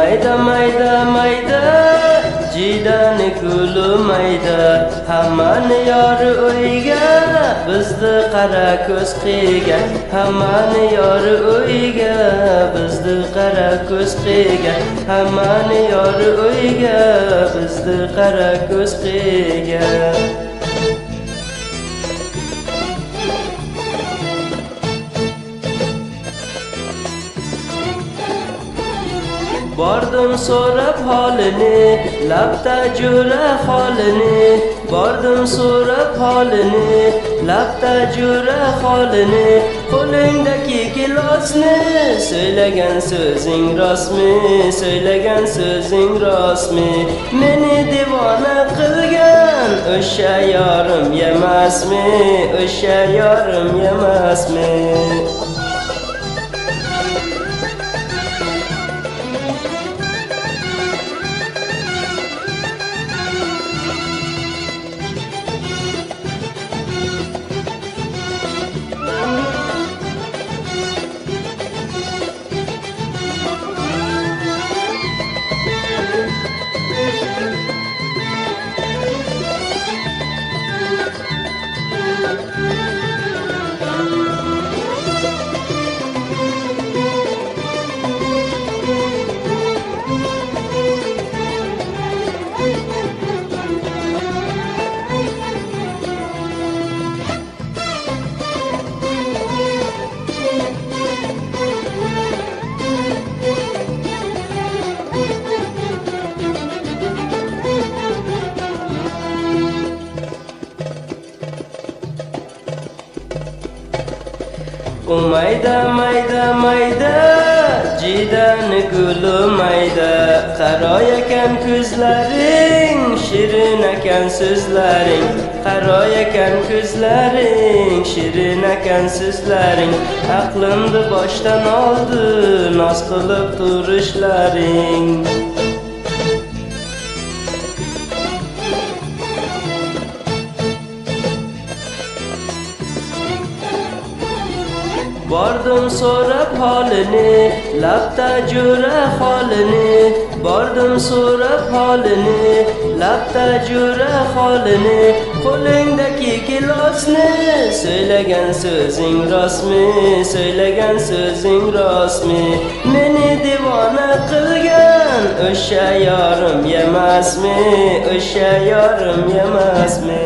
mayda mayda mayda jiydani guli mayda hammani yori o'yga bizni qara ko'z qiga hammani yori o'yga bizni qara ko'z qiga hammani yori o'yga bizni qara ko'z qiga Bordim so'rab holini, labda jo'ra holini. Bordim so'rab holini, labda jo'ra holini. Qo'lingdagi gilosni, söylegan so'zing rostmi, söylegan so'zing rostmi? Meni divona qilgan o'sha yorim emasmi, o'sha yorim emasmi? Mayda mayda mayda jiydani guli mayda qaro ekan ko'zlaring shirin ekan so'zlaring qaro ekan ko'zlaring shirin ekan so'zlaring aqlimni boshdan oldi noz qilib turishlaring Bordim so'rab holini, labda jo'ra holini. Bordim so'rab holini, labda jo'ra holini. Qo'lingdagi gilosni, söylegan so'zing rostmi, söylegan so'zing rostmi? Meni divona qilgan o'sha yorim emasmi, o'sha yorim emasmi?